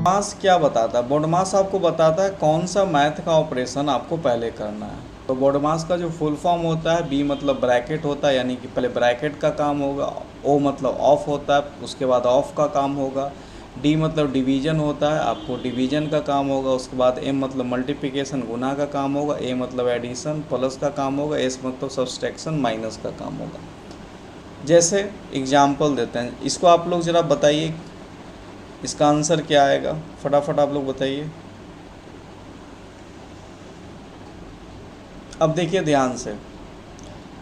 मास क्या बताता है? बोर्ड मास आपको बताता है कौन सा मैथ का ऑपरेशन आपको पहले करना है। तो बोर्ड मास का जो फुल फॉर्म होता है, बी मतलब ब्रैकेट होता है, यानी कि पहले ब्रैकेट का काम होगा। ओ मतलब ऑफ होता है, उसके बाद ऑफ का काम होगा। डी मतलब डिवीजन होता है, आपको डिवीजन का काम होगा। उसके बाद एम मतलब मल्टीप्लिकेशन गुना का काम होगा। ए मतलब एडिशन प्लस का काम होगा। एस मतलब सब्सट्रैक्शन माइनस का काम होगा। जैसे एग्जाम्पल देते हैं, इसको आप लोग ज़रा बताइए इसका आंसर क्या आएगा, फटाफट आप लोग बताइए। अब देखिए ध्यान से,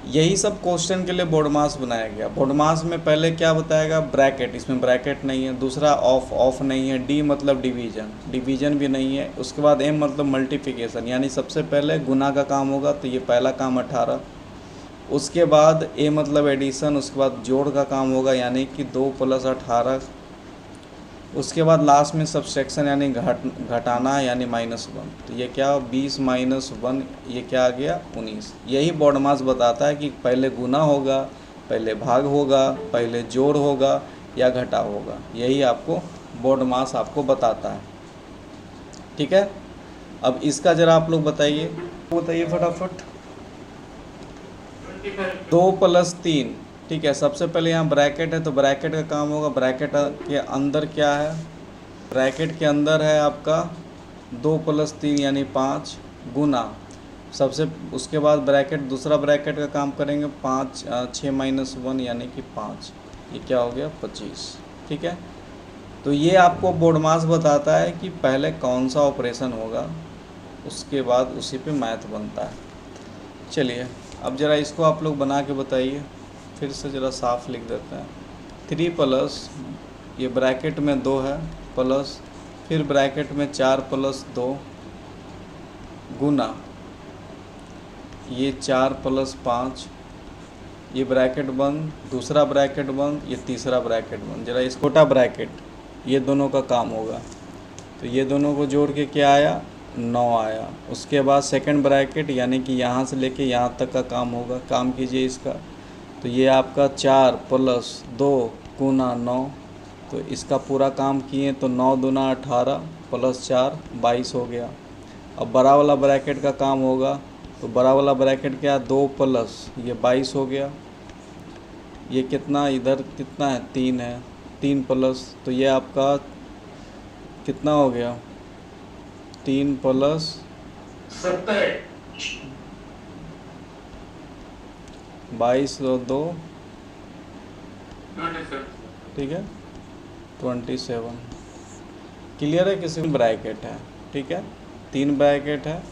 यही सब क्वेश्चन के लिए बोर्ड मास बनाया गया। बोर्ड मास में पहले क्या बताएगा? ब्रैकेट, इसमें ब्रैकेट नहीं है। दूसरा ऑफ, ऑफ नहीं है। डी मतलब डिवीजन, डिवीजन भी नहीं है। उसके बाद एम मतलब मल्टीप्लिकेशन, यानी सबसे पहले गुना का काम होगा, तो ये पहला काम 18। उसके बाद ए मतलब एडिशन, उसके बाद जोड़ का काम होगा, यानी कि 2 + 18। उसके बाद लास्ट में सब्सट्रैक्शन यानी घटाना है, यानी -1। तो ये क्या, 20 - 1, ये क्या आ गया 19। यही बोर्ड मास बताता है कि पहले गुना होगा, पहले भाग होगा, पहले जोड़ होगा या घटा होगा। यही आपको बोर्ड मास आपको बताता है। ठीक है, अब इसका ज़रा आप लोग बताइए फटाफट। 2 + 3, ठीक है। सबसे पहले यहाँ ब्रैकेट है, तो ब्रैकेट का काम होगा। ब्रैकेट के अंदर क्या है? ब्रैकेट के अंदर है आपका 2 + 3 यानी 5 गुना सबसे। उसके बाद ब्रैकेट, दूसरा ब्रैकेट का काम करेंगे 5 6 - 1 यानी कि 5। ये क्या हो गया 25। ठीक है, तो ये आपको बोर्ड मास बताता है कि पहले कौन सा ऑपरेशन होगा, उसके बाद उसी पे मैथ बनता है। चलिए अब ज़रा इसको आप लोग बना के बताइए, फिर से ज़रा साफ लिख देते हैं। 3 प्लस, ये ब्रैकेट में 2 है, प्लस फिर ब्रैकेट में 4 + 2 गुना ये 4 + 5, ये ब्रैकेट बंद, दूसरा ब्रैकेट बंद, ये तीसरा ब्रैकेट बंद। ज़रा इस छोटा ब्रैकेट, ये दोनों का काम होगा, तो ये दोनों को जोड़ के क्या आया 9 आया। उसके बाद सेकंड ब्रैकेट, यानी कि यहाँ से लेके यहाँ तक का काम होगा। काम कीजिए इसका, तो ये आपका 4 + 2 गुना 9, तो इसका पूरा काम किए तो 9 दूना 18 + 4 22 हो गया। अब बड़ा वाला ब्रैकेट का काम होगा, तो बड़ा वाला ब्रैकेट क्या, 2 प्लस ये 22 हो गया। ये कितना, इधर कितना है 3 है, 3 प्लस, तो ये आपका कितना हो गया 3 + 22 और 2, ठीक है 27। क्लियर है? किसी में ब्रैकेट है, ठीक है 3 ब्रैकेट है,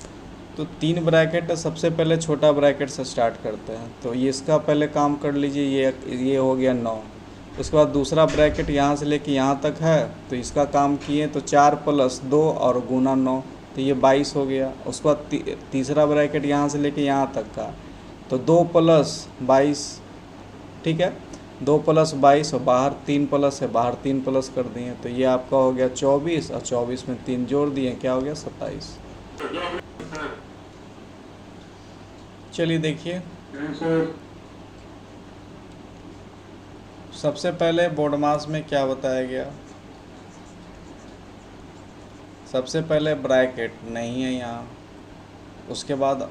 तो 3 ब्रैकेट है। सबसे पहले छोटा ब्रैकेट से स्टार्ट करते हैं, तो ये इसका पहले काम कर लीजिए। ये हो गया 9। उसके बाद दूसरा ब्रैकेट यहाँ से लेके यहाँ तक है, तो इसका काम किए तो 4 + 2 और गुना 9, तो ये 22 हो गया। उसके बाद तीसरा ब्रैकेट यहाँ से लेके यहाँ तक का, तो 2 + 22, ठीक है 2 + 22 और बाहर 3 प्लस है, बाहर 3 प्लस कर दिए, तो ये आपका हो गया 24 और 24 में 3 जोड़ दिए, क्या हो गया 27। चलिए देखिए, सबसे पहले बोर्ड मास में क्या बताया गया? सबसे पहले ब्रैकेट नहीं है यहाँ, उसके बाद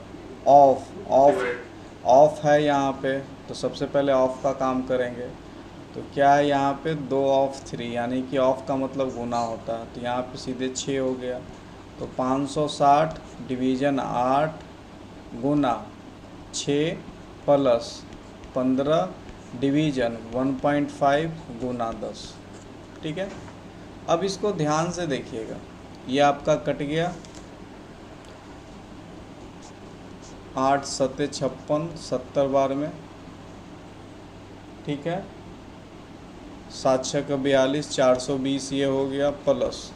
ऑफ है यहाँ पे, तो सबसे पहले ऑफ का काम करेंगे। तो क्या है यहाँ पे 2/3, यानी कि ऑफ का मतलब गुना होता है, तो यहाँ पे सीधे 6 हो गया। तो 560 डिवीज़न 8 गुना 6 + 15 डिवीज़न 1.5 गुना 10, ठीक है। अब इसको ध्यान से देखिएगा, ये आपका कट गया 8 × 7 = 56, 70 बार में, ठीक है 7 × 6 = 42, 420 ये हो गया। प्लस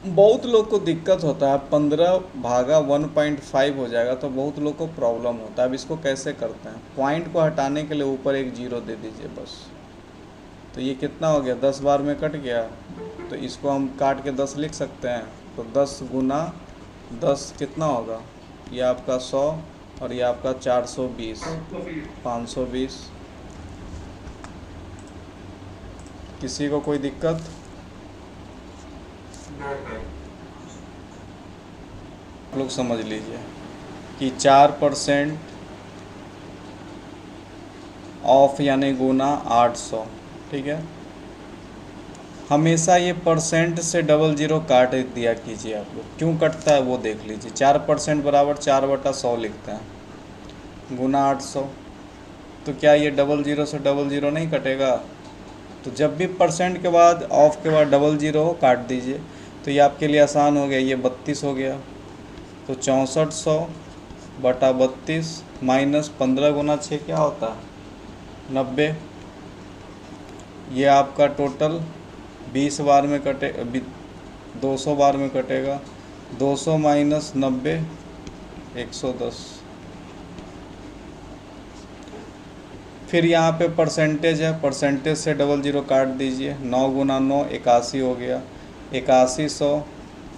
बहुत लोग को दिक्कत होता है 15/1.5 हो जाएगा, तो बहुत लोग को प्रॉब्लम होता है। अब इसको कैसे करते हैं? पॉइंट को हटाने के लिए ऊपर एक 0 दे दीजिए बस। तो ये कितना हो गया 10 बार में कट गया, तो इसको हम काट के 10 लिख सकते हैं। तो 10 गुना 10 कितना होगा, ये आपका 100 और ये आपका 420 520, किसी को कोई दिक्कत? आप लोग समझ लीजिए कि 4% ऑफ यानी गुना 800, ठीक है। हमेशा ये परसेंट से डबल ज़ीरो काट दिया कीजिए आप लोग, क्यों कटता है वो देख लीजिए। 4% बराबर 4/100 लिखते हैं, गुना 800। तो क्या ये डबल ज़ीरो से डबल ज़ीरो नहीं कटेगा? तो जब भी परसेंट के बाद ऑफ के बाद डबल ज़ीरो हो काट दीजिए। तो ये आपके लिए आसान हो गया, ये 32 हो गया। तो 6400 बटा 32 माइनस 15 गुना 6 क्या होता है? 90। ये आपका टोटल 20 बार में कटे 200 बार में कटेगा। 200 माइनस 90 110। फिर यहाँ पे परसेंटेज है, परसेंटेज से डबल ज़ीरो काट दीजिए। 9 गुना 9 81 हो गया। 8100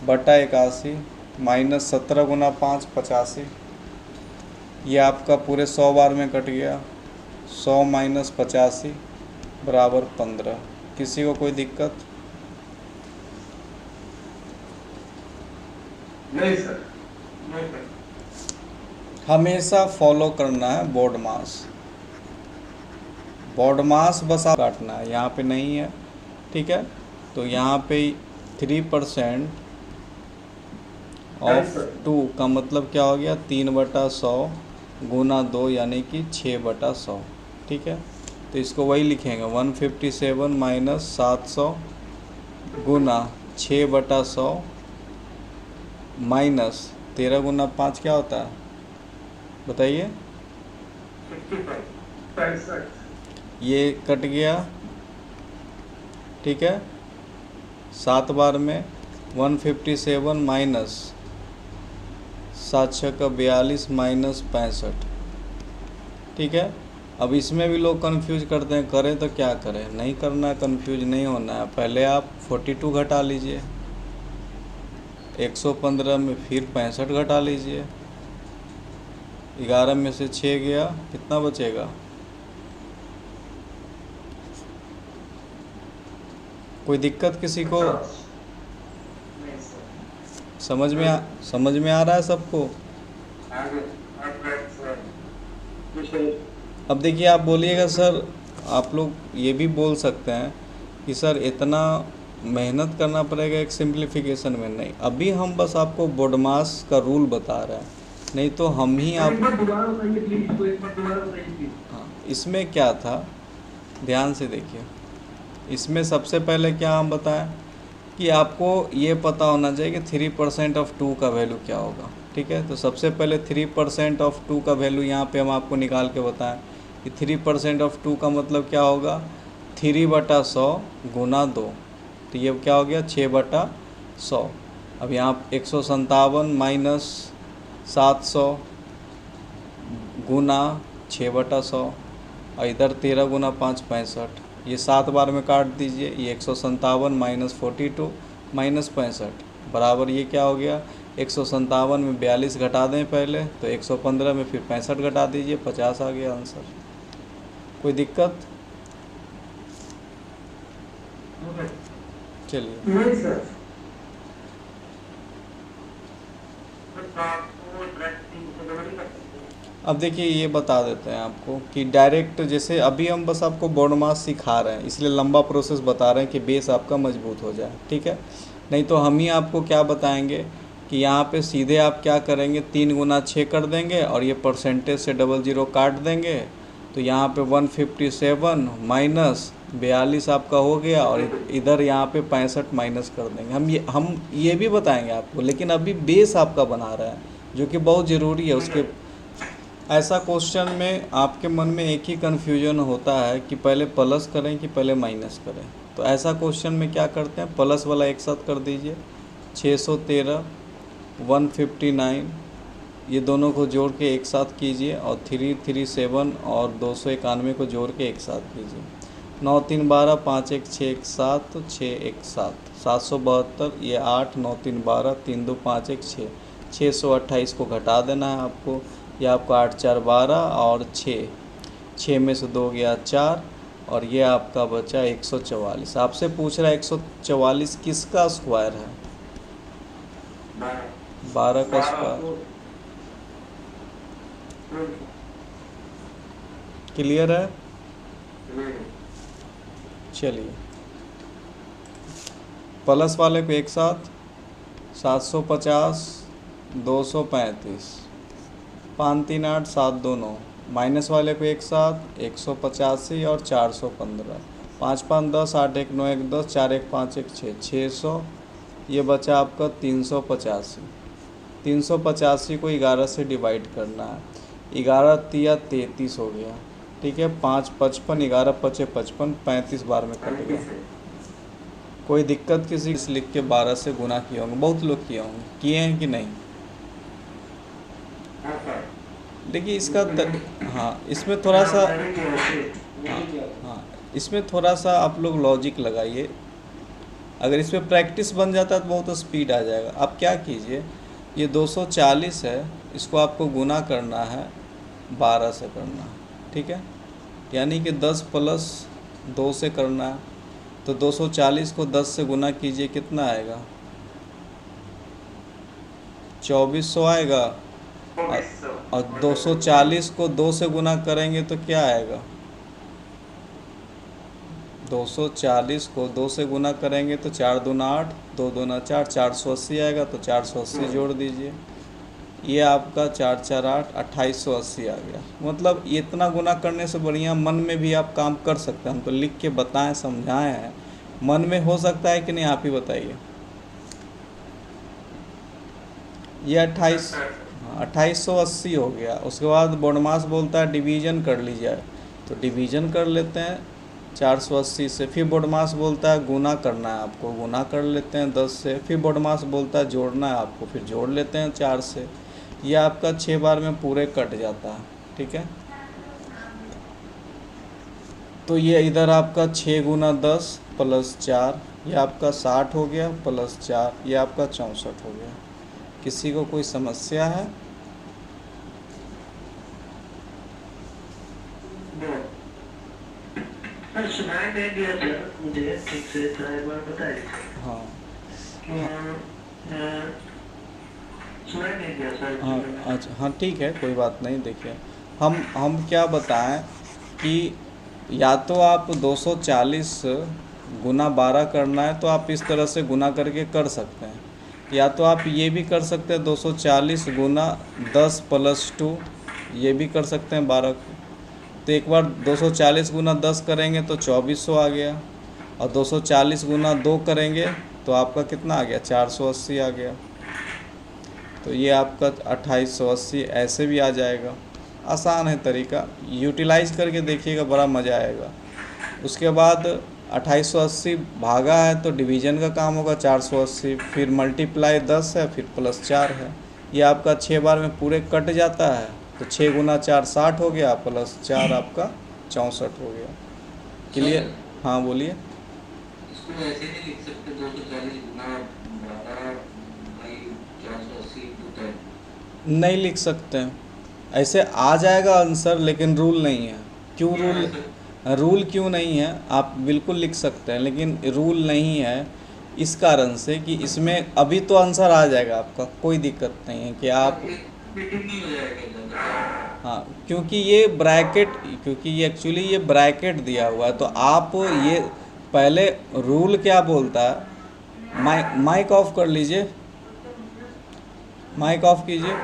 बटा 81 माइनस 17 गुना 5 85। ये आपका पूरे 100 बार में कट गया। 100 माइनस 85 बराबर 15। किसी को कोई दिक्कत? नहीं सर, नहीं सर। हमेशा फॉलो करना है बोर्ड मास। बोर्ड मास बस आप काटना है, यहाँ पे नहीं है, ठीक है। तो यहाँ पे 3% ऑफ 2 का मतलब क्या हो गया? 3/100 गुना 2 यानी कि 6/100, ठीक है। तो इसको वही लिखेंगे 157 माइनस 700 गुना 6/100 माइनस 13 गुना 5 क्या होता है बताइए? 65। ये कट गया, ठीक है। 7 बार में 157 माइनस 7 6 का 42 माइनस 65, ठीक है। अब इसमें भी लोग कंफ्यूज करते हैं, करें तो क्या करें? नहीं करना है, कंफ्यूज नहीं होना है। पहले आप 42 घटा लीजिए, 115 में फिर 65 घटा लीजिए। 11 में से 6 गया, कितना बचेगा? कोई दिक्कत किसी को? समझ में आ रहा है सबको? अब देखिए, आप बोलिएगा सर, आप लोग ये भी बोल सकते हैं कि सर इतना मेहनत करना पड़ेगा एक सिंप्लीफिकेशन में। नहीं, अभी हम बस आपको बोडमास का रूल बता रहे हैं, नहीं तो हम ही आप। हाँ, इसमें क्या था ध्यान से देखिए। इसमें सबसे पहले क्या हम बताएं कि आपको ये पता होना चाहिए कि 3% ऑफ 2 का वैल्यू क्या होगा, ठीक है। तो सबसे पहले 3% ऑफ 2 का वैल्यू यहाँ पे हम आपको निकाल के बताएं कि 3% ऑफ 2 का मतलब क्या होगा? 3/100 गुना 2, तो ये क्या हो गया? 6/100। अब यहाँ 157 माइनस 700 गुना 6/100 और इधर 13 गुना 5 65। ये 7 बार में काट दीजिए। ये 157 माइनस 42 माइनस 65 बराबर ये क्या हो गया? 157 में 42 घटा दें पहले, तो 115 में फिर 65 घटा दीजिए, 50 आ गया आंसर। कोई दिक्कत? चलिए, नहीं सर। अब देखिए ये बता देते हैं आपको कि डायरेक्ट, जैसे अभी हम बस आपको बोर्ड मास सिखा रहे हैं, इसलिए लंबा प्रोसेस बता रहे हैं कि बेस आपका मजबूत हो जाए, ठीक है। नहीं तो हम ही आपको क्या बताएंगे कि यहाँ पे सीधे आप क्या करेंगे? 3 गुना 6 कर देंगे और ये परसेंटेज से डबल ज़ीरो काट देंगे। तो यहाँ पे 157 माइनस 42 आपका हो गया और इधर यहाँ पे 65 माइनस कर देंगे। हम ये भी बताएंगे आपको, लेकिन अभी बेस आपका बना रहा है, जो कि बहुत ज़रूरी है। उसके ऐसा क्वेश्चन में आपके मन में एक ही कन्फ्यूजन होता है कि पहले प्लस करें कि पहले माइनस करें। तो ऐसा क्वेश्चन में क्या करते हैं? प्लस वाला एक साथ कर दीजिए। 613 159 ये दोनों को जोड़ के एक साथ कीजिए और 337 और 291 को जोड़ के एक साथ कीजिए। 9 3 12 5 1 6 1 7 6 1 7 772, ये 8 9 3 12 3 2 5 1 6 628 को घटा देना है आपको। ये आपका 8 4 12 और 6 में से 2 गया 4, और ये आपका बचा 144। आपसे पूछ रहा है 144 किसका स्क्वायर है? 12 का स्क्वायर। क्लियर है? चलिए प्लस वाले को एक साथ 750 235 5 3 8 7 2 9, माइनस वाले को एक साथ 185 और 415 5 5 10 8 1 9 1 10 4 1 5 1 6 600। ये बचा आपका 385। 385 को 11 से डिवाइड करना है। 11 तिया 33 हो गया, ठीक है। 5 55, 11 पचे 55, 35 बार में कट गया। कोई दिक्कत किसी से लिख के 12 से गुना किए होंगे, बहुत लोग किए होंगे, किए हैं कि नहीं? देखिए इसका हाँ इसमें थोड़ा सा हाँ इसमें थोड़ा सा आप लोग लॉजिक लगाइए। अगर इसमें प्रैक्टिस बन जाता है तो बहुत स्पीड आ जाएगा। आप क्या कीजिए, ये 240 है, इसको आपको गुना करना है 12 से करना है, ठीक है। यानी कि 10 प्लस 2 से करना है। तो 240 को 10 से गुना कीजिए, कितना आएगा? 2400 आएगा। और 240 को 2 से गुना करेंगे तो क्या आएगा? 240 को 2 से गुना करेंगे तो 4 दूना 8, 2 दूना 4, 480 आएगा। तो 480 जोड़ दीजिए, ये आपका 4 4 8 2880 आ गया। मतलब इतना गुना करने से बढ़िया मन में भी आप काम कर सकते हैं। हम तो लिख के बताएं समझाएं हैं, मन में हो सकता है कि नहीं, आप ही बताइए। ये 2880 हो गया। उसके बाद बोडमास बोलता है डिवीज़न कर लीजिए, तो डिवीज़न कर लेते हैं 480 से। फिर बोडमास बोलता है गुना करना है आपको, गुना कर लेते हैं 10 से। फिर बोडमास बोलता है जोड़ना है आपको, फिर जोड़ लेते हैं 4 से। ये आपका 6 बार में पूरे कट जाता है, ठीक है। तो ये इधर आपका 6 गुना 10 प्लस 4, ये आपका 60 हो गया, प्लस 4 ये आपका 64 हो गया। किसी को कोई समस्या है? सुनाई नहीं दिया था मुझे ठीक से, एक बार बताइए। हाँ सुनाई नहीं दिया सर। हाँ अच्छा हाँ ठीक है, कोई बात नहीं। देखिए हम क्या बताएं कि या तो आप 240 गुना 12 करना है तो आप इस तरह से गुना करके कर सकते हैं, या तो आप ये भी कर सकते हैं 240 गुना 10 प्लस 2, ये भी कर सकते हैं 12 को। तो एक बार 240 गुना 10 करेंगे तो 2400 आ गया, और 240 गुना 2 करेंगे तो आपका कितना आ गया? 480 आ गया। तो ये आपका 2880 ऐसे भी आ जाएगा। आसान है तरीका, यूटिलाइज़ करके देखिएगा, बड़ा मज़ा आएगा। उसके बाद 2880 भागा है तो डिवीज़न का काम होगा 480, फिर मल्टीप्लाई 10 है, फिर प्लस 4 है। ये आपका 6 बार में पूरे कट जाता है। तो 6 गुना 4 60 हो गया, प्लस 4 आपका 64 हो गया। क्लियर? हाँ बोलिए। इसको ऐसे नहीं लिख सकते 240 गुना 12 भाई 480 होता है? नहीं लिख सकते हैं, ऐसे आ जाएगा आंसर, लेकिन रूल नहीं है। क्यों रूल क्यों नहीं है? आप बिल्कुल लिख सकते हैं, लेकिन रूल नहीं है इस कारण से कि इसमें अभी तो आंसर आ जाएगा आपका, कोई दिक्कत नहीं है कि आप हाँ, क्योंकि ये ब्रैकेट, क्योंकि ये एक्चुअली ये ब्रैकेट दिया हुआ है। तो आप ये पहले रूल क्या बोलता है, माइक ऑफ कर लीजिए, माइक ऑफ कीजिए।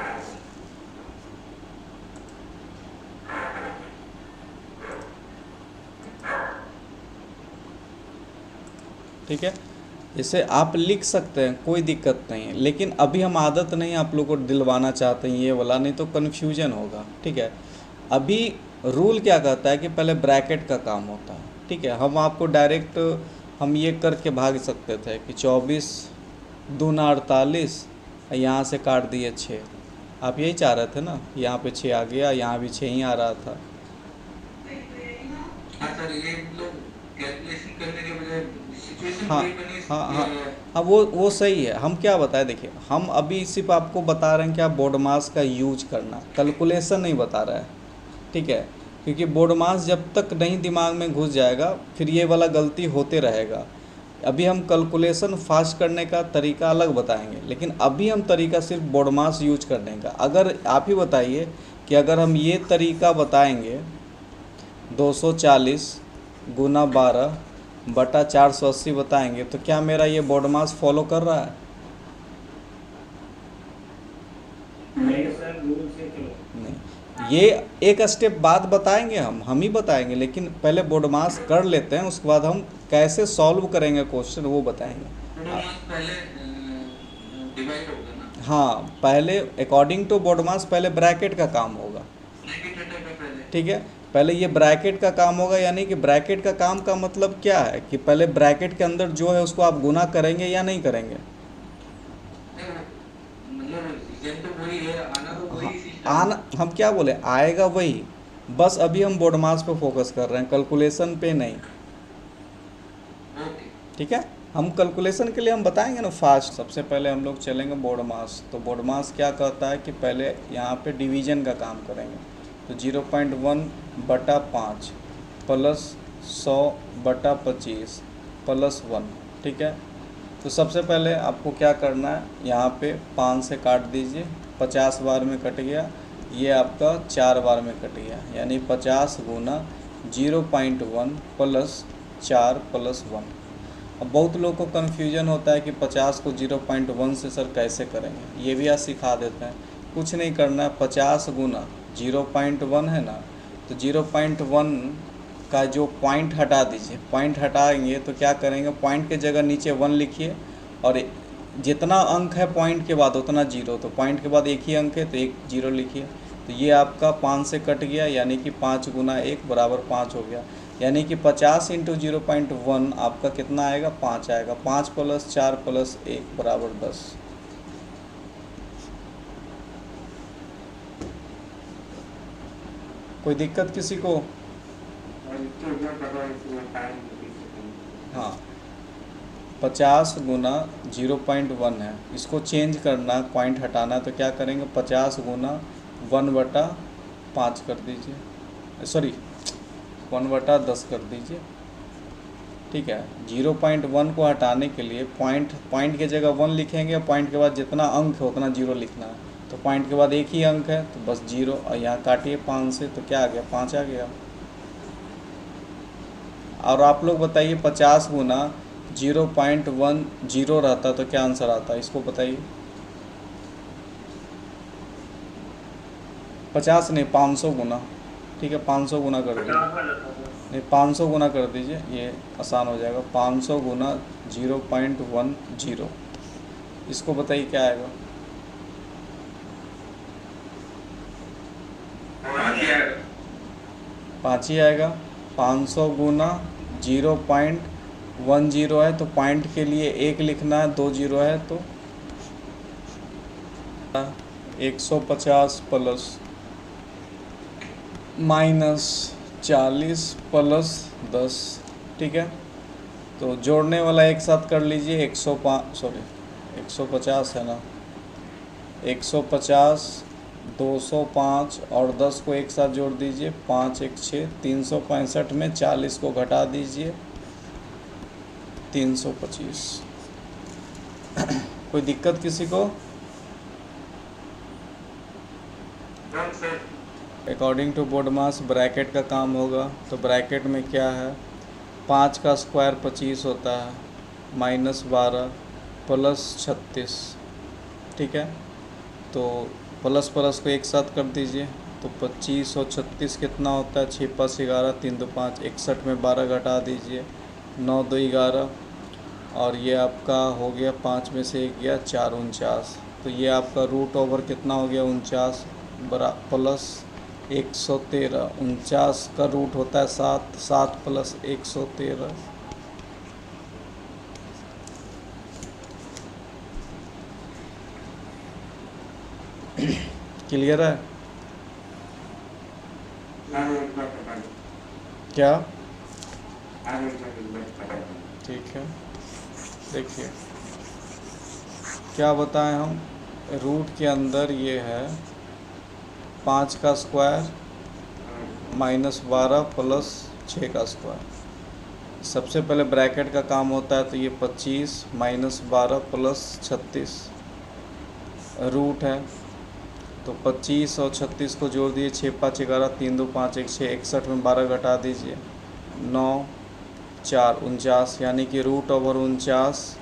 ठीक है, इसे आप लिख सकते हैं, कोई दिक्कत नहीं है, लेकिन अभी हम आदत नहीं आप लोग को दिलवाना चाहते हैं ये वाला, नहीं तो कन्फ्यूजन होगा। ठीक है, अभी रूल क्या कहता है कि पहले ब्रैकेट का काम होता है। ठीक है, हम आपको डायरेक्ट हम ये करके भाग सकते थे कि 24 दूना 48, यहाँ से काट दिए 6। आप यही चाह रहे थे ना, यहाँ पे 6 आ गया, यहाँ भी 6 ही आ रहा था। हाँ, वो सही है। हम क्या बताएं, देखिए हम अभी सिर्फ आपको बता रहे हैं कि आप बोर्ड मास का यूज करना, कैलकुलेशन नहीं बता रहा है। ठीक है, क्योंकि बोर्ड मास जब तक नहीं दिमाग में घुस जाएगा फिर ये वाला गलती होते रहेगा। अभी हम कैलकुलेशन फास्ट करने का तरीका अलग बताएंगे, लेकिन अभी हम तरीका सिर्फ बोर्ड मास यूज करने का। अगर आप ही बताइए कि अगर हम ये तरीका बताएंगे 240 गुना 12 बटा 480 बताएंगे, तो क्या मेरा ये बोर्ड मास फॉलो कर रहा है? नहीं सर, रूल से चलो। नहीं, ये एक स्टेप बाद बताएंगे, हम ही बताएंगे, लेकिन पहले बोर्ड मास कर लेते हैं, उसके बाद हम कैसे सॉल्व करेंगे क्वेश्चन वो बताएंगे। बोर्ड मास पहले डिवाइड होगा ना? हाँ, पहले अकॉर्डिंग टू बोर्ड मास पहले ब्रैकेट का काम होगा। नेगेटिव का पहले। ठीक है, पहले ये ब्रैकेट का काम होगा, यानी कि ब्रैकेट का काम का मतलब क्या है कि पहले ब्रैकेट के अंदर जो है उसको आप गुना करेंगे या नहीं करेंगे। मतलब रीजन तो वही है, आना तो वही सिस्टम। आना, हम क्या बोले, आएगा वही, बस अभी हम बोर्ड मास पे फोकस कर रहे हैं, कैलकुलेशन पे नहीं। ओके। ठीक है, हम कैलकुलेशन के लिए हम बताएंगे ना फास्ट। सबसे पहले हम लोग चलेंगे बोर्ड मास। तो बोर्ड मास क्या कहता है कि पहले यहाँ पे डिवीजन का काम करेंगे। तो 0.1 बटा 5 प्लस 100 बटा 25 प्लस 1। ठीक है, तो सबसे पहले आपको क्या करना है, यहाँ पे 5 से काट दीजिए, 50 बार में कट गया, ये आपका 4 बार में कट गया, यानी 50 गुना 0.1 प्लस 4 प्लस 1। अब बहुत लोग को कन्फ्यूजन होता है कि 50 को 0.1 से सर कैसे करेंगे, ये भी आज सिखा देते हैं। कुछ नहीं करना है, 50 गुना 0.1 है ना, तो 0.1 का जो पॉइंट हटा दीजिए। पॉइंट हटाएंगे तो क्या करेंगे, पॉइंट के जगह नीचे 1 लिखिए, और जितना अंक है पॉइंट के बाद उतना जीरो, तो पॉइंट के बाद एक ही अंक है तो एक जीरो लिखिए। तो ये आपका 5 से कट गया, यानी कि 5 गुना 1 बराबर 5 हो गया, यानी कि 50 इंटू 0.1 आपका कितना आएगा, 5 आएगा। 5 प्लस 4 प्लस 1 बराबर 10। कोई दिक्कत किसी को? हाँ, 50 गुना 0.1 है, इसको चेंज करना, पॉइंट हटाना, तो क्या करेंगे, 50 गुना 1/5 कर दीजिए, सॉरी 1/10 कर दीजिए। ठीक है, 0.1 को हटाने के लिए पॉइंट के जगह 1 लिखेंगे, पॉइंट के बाद जितना अंक है उतना जीरो लिखना है। तो पॉइंट के बाद एक ही अंक है तो बस जीरो, और यहाँ काटिए 5 से, तो क्या आ गया, 5 आ गया। और आप लोग बताइए 50 गुना 0.10 रहता तो क्या आंसर आता, इसको बताइए। 50 नहीं, 500 गुना। ठीक है, 500 गुना कर दीजिए, नहीं 500 गुना कर दीजिए, ये आसान हो जाएगा। 500 गुना 0.10, इसको बताइए क्या आएगा। 5 ही आएगा। 500 गुना 0.10 है तो पॉइंट के लिए 1 लिखना है, 2 जीरो है तो 150 प्लस -40 प्लस 10। ठीक है, तो जोड़ने वाला एक साथ कर लीजिए, 150 है ना, 150 205 और 10 को एक साथ जोड़ दीजिए, 5 1 6, 365 में 40 को घटा दीजिए, 325। कोई दिक्कत किसी को? According to board mass bracket का काम होगा। तो ब्रैकेट में क्या है, 5 का स्क्वायर 25 होता है, -12 प्लस 36। ठीक है, तो प्लस प्लस को एक साथ कर दीजिए, तो 25 और 36 कितना होता है, 6 5 11, 3 2 5, 61 में 12 घटा दीजिए, 9 2 11, और ये आपका हो गया 5 में से 1 गया 4 49। तो ये आपका रूट ओवर कितना हो गया, 49 प्लस 113। 49 का रूट होता है 7, 7 प्लस 113। क्लियर है क्या? ठीक है, देखिए क्या बताएं हम, रूट के अंदर ये है 5 का स्क्वायर -12 प्लस 6 का स्क्वायर। सबसे पहले ब्रैकेट का काम होता है, तो ये 25 -12 प्लस 36 रूट है, तो 25 और 36 को जोड़ दिए, 6 5 11, 3 2 5 1 6, 61 में 12 घटा दीजिए, 9 4 49, यानी कि √49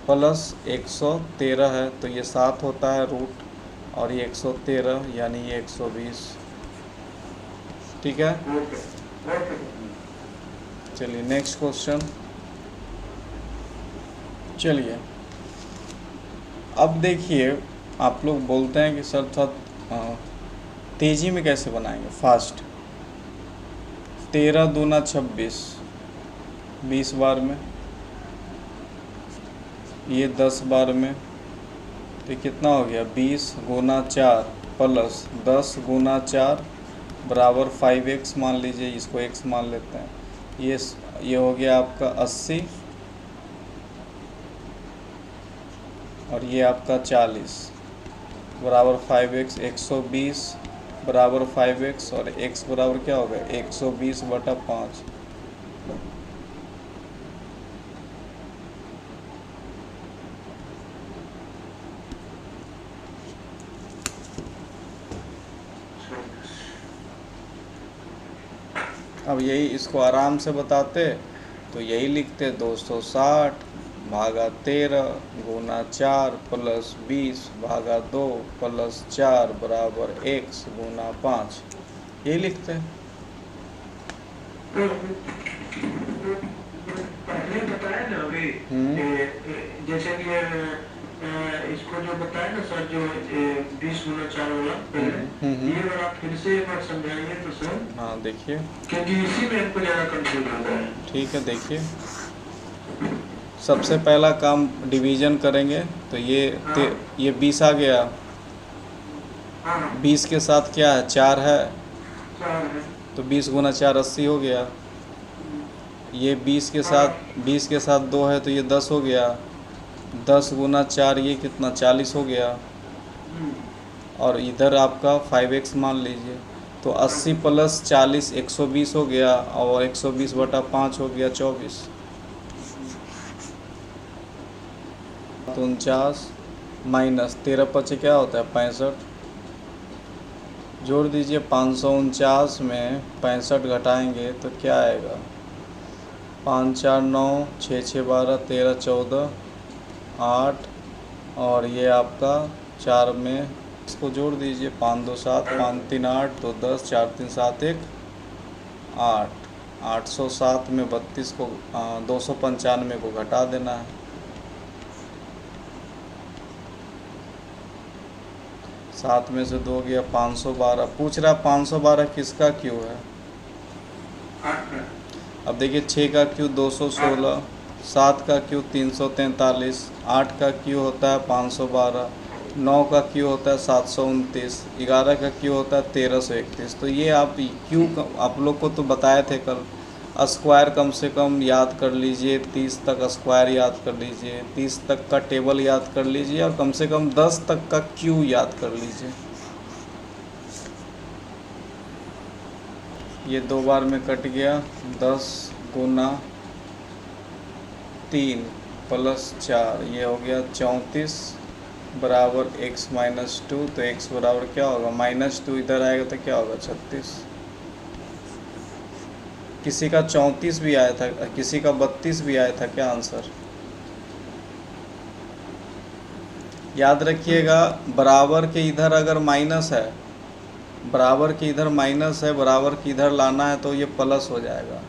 प्लस 113 है, तो ये 7 होता है रूट, और ये 113 यानी ये 120। ठीक है, चलिए नेक्स्ट क्वेश्चन। चलिए अब देखिए, आप लोग बोलते हैं कि सर थोड़ा तेज़ी में कैसे बनाएंगे, फास्ट। 13 दूना 26, 20 बार में, ये 10 बार में, तो कितना हो गया, 20 गुना 4 प्लस 10 गुना 4 बराबर 5x मान लीजिए, इसको x मान लेते हैं। ये हो गया आपका 80, और ये आपका 40 बराबर 5x, 120 बराबर 5x, और x बराबर क्या होगा, 120/5। अब यही इसको आराम से बताते तो यही लिखते 260 भागा 13 गुना 4 प्लस 20 भागा 2 प्लस 4 बराबर x गुना 5, यही लिखते। पहले बताया ना अभी, जैसे कि इसको जो बताया ना सर, जो 20 गुना 4 वाला पहले, ये वाला फिर से एक बार समझाइए तो सर। हाँ देखिए, क्योंकि इसी में हमको ज़्यादा कंफ्यूज हो रहा है। ठीक है, देखिए सबसे पहला काम डिवीजन करेंगे, तो ये 20 आ गया, 20 के साथ क्या है, 4 है, तो 20 गुना 4 80 हो गया। ये 20 के साथ 2 है, तो ये 10 हो गया, 10 गुना 4 ये कितना, 40 हो गया, और इधर आपका 5x मान लीजिए, तो 80 प्लस 40 120 हो गया, और 120/5 हो गया 24। 49 माइनस 13 पचे क्या होता है, 65, जोड़ दीजिए, 549 में 65 घटाएंगे तो क्या आएगा, 5 4 9 6 6 12 13 14 8, और ये आपका 4 में इसको जोड़ दीजिए, 5 2 7 5 3 8 2 10 4 3 7 1 8, 807 में 32 को 295 को घटा देना है। 7 में से 2 गया, 512। पूछ रहा 512 किसका क्यू है। अब देखिए 6 का क्यू 216, 7 का क्यू 343, 8 का क्यू होता है 512, 9 का क्यू होता है 729, 11 का क्यू होता है 1331। तो ये आप क्यू आप लोग को तो बताए थे कल, स्क्वायर कम से कम याद कर लीजिए, 30 तक स्क्वायर याद कर लीजिए, 30 तक का टेबल याद कर लीजिए, और कम से कम 10 तक का क्यू याद कर लीजिए। ये 2 बार में कट गया, 10 गुना 3 प्लस 4 ये हो गया 34 बराबर x माइनस 2, तो x बराबर क्या होगा, -2 इधर आएगा तो क्या होगा 36। किसी का 34 भी आया था, किसी का 32 भी आया था क्या आंसर। याद रखिएगा, बराबर के इधर अगर माइनस है, बराबर के इधर माइनस है, बराबर के इधर लाना है तो ये प्लस हो जाएगा,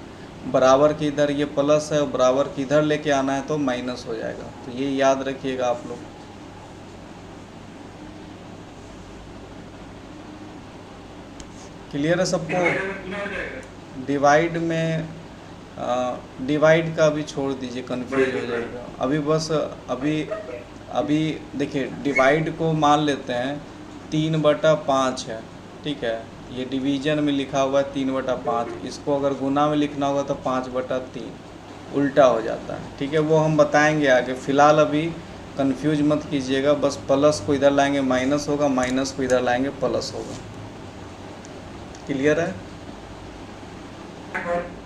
बराबर के इधर ये प्लस है, बराबर के इधर लेके आना है तो माइनस हो जाएगा। तो ये याद रखिएगा आप लोग। क्लियर है सबको। डिवाइड में डिवाइड का भी छोड़ दीजिए, कंफ्यूज हो जाएगा। अभी बस अभी देखिए, डिवाइड को मान लेते हैं 3/5 है, ठीक है। ये डिवीजन में लिखा हुआ है 3/5, इसको अगर गुना में लिखना होगा तो 5/3, उल्टा हो जाता है, ठीक है। वो हम बताएंगे आगे, फ़िलहाल अभी कंफ्यूज मत कीजिएगा। बस प्लस को इधर लाएंगे माइनस होगा, माइनस को इधर लाएंगे प्लस होगा। क्लियर है। और